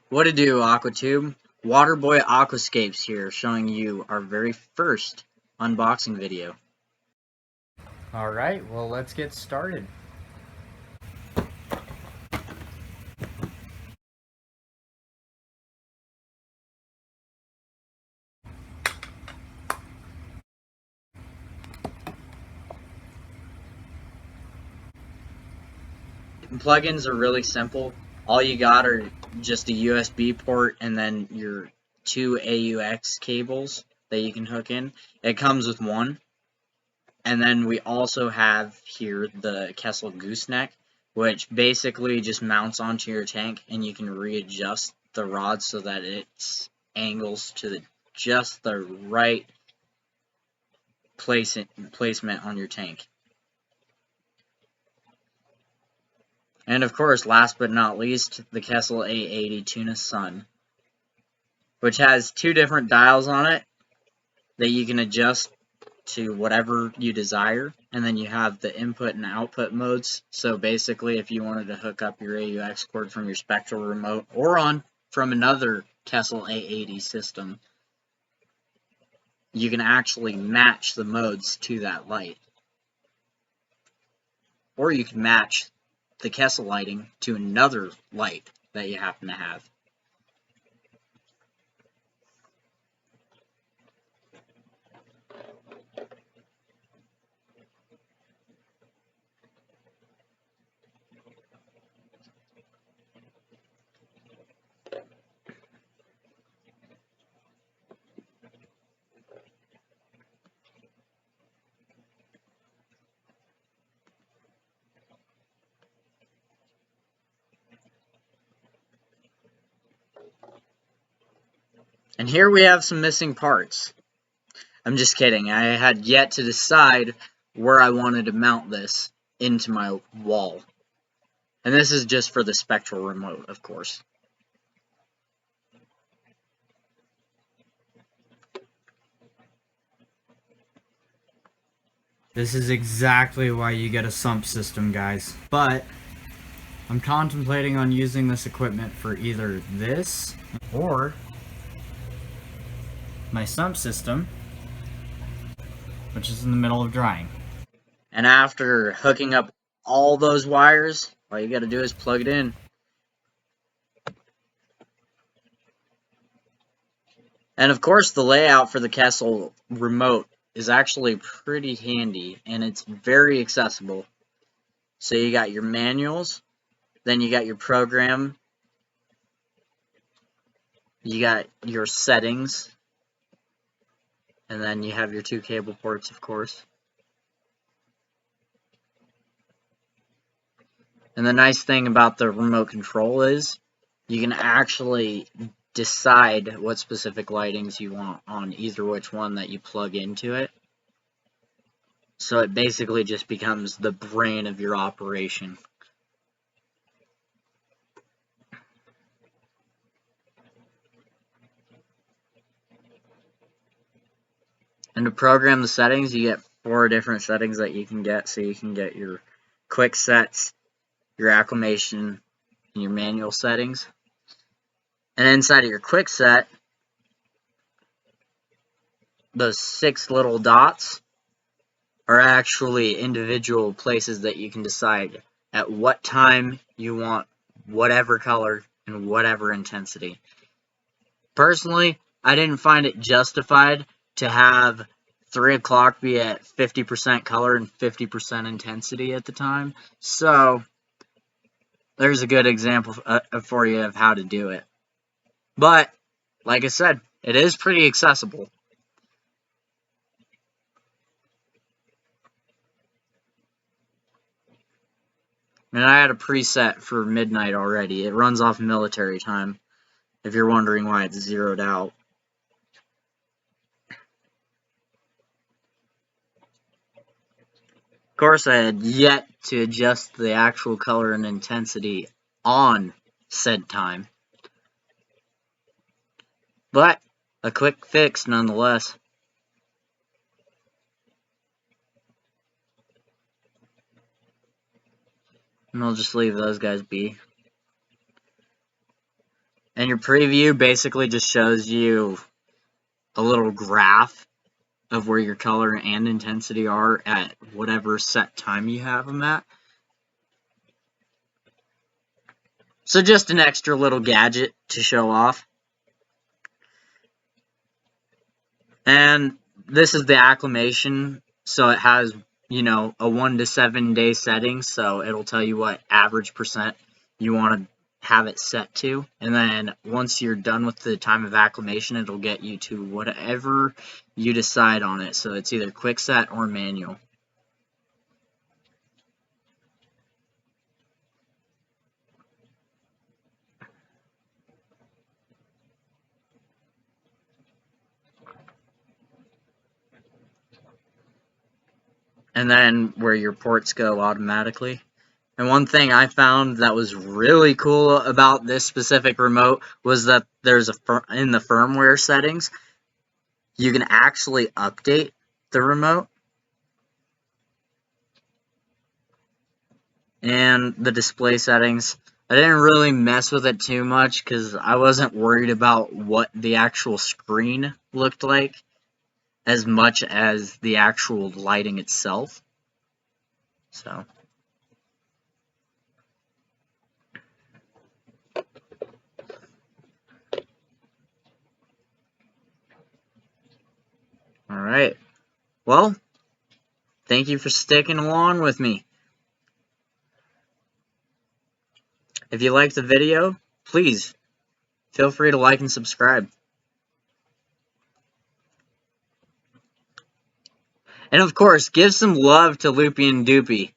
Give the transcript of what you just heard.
What to do, AquaTube? Waterboy Aquascapes here, showing you our very first unboxing video. Alright, well let's get started. Plugins are really simple. All you got are just a USB port and then your two AUX cables that you can hook in. It comes with one. And then we also have here the Kessil gooseneck, which basically just mounts onto your tank and you can readjust the rod so that it angles to just the right placement on your tank. And of course, last but not least, the Kessil A80 Tuna Sun, which has two different dials on it that you can adjust to whatever you desire, and then you have the input and output modes. So basically, if you wanted to hook up your AUX cord from your spectral remote or on from another Kessil A80 system, you can actually match the modes to that light. Or you can match the Kessil lighting to another light that you happen to have. And here we have some missing parts. I'm just kidding. I had yet to decide where I wanted to mount this into my wall. And this is just for the spectral remote, of course. This is exactly why you get a sump system, guys. But I'm contemplating on using this equipment for either this or my sump system, which is in the middle of drying. And after hooking up all those wires, all you gotta do is plug it in. And of course, the layout for the Kessil remote is actually pretty handy, and it's very accessible. So you got your manuals, then you got your program, you got your settings, and then you have your two cable ports, of course. And the nice thing about the remote control is you can actually decide what specific lightings you want on either which one that you plug into it. So it basically just becomes the brain of your operation. And to program the settings, you get 4 different settings that you can get. So you can get your quick sets, your acclimation, and your manual settings. And inside of your quick set, those 6 little dots are actually individual places that you can decide at what time you want whatever color and whatever intensity. Personally, I didn't find it justified to have 3 o'clock be at 50% color and 50% intensity at the time. So there's a good example for you of how to do it. But, like I said, it is pretty accessible. And I had a preset for midnight already. It runs off military time, if you're wondering why it's zeroed out. Of course, I had yet to adjust the actual color and intensity on said time. But a quick fix nonetheless. And I'll just leave those guys be. And And your preview basically just shows you a little graph of where your color and intensity are at whatever set time you have them at. So just an extra little gadget to show off. And this is the acclimation, so it has, you know, a 1 to 7 day setting, so it'll tell you what average percent you want to have it set to. And then once you're done with the time of acclimation, it'll get you to whatever you decide on it. So it's either quick set or manual. And then where your ports go automatically. And one thing I found that was really cool about this specific remote was that there's in the firmware settings, you can actually update the remote. And the display settings, I didn't really mess with it too much because I wasn't worried about what the actual screen looked like as much as the actual lighting itself. So alright, well, thank you for sticking along with me. If you liked the video, please feel free to like and subscribe. And of course, give some love to Loopy and Doopy.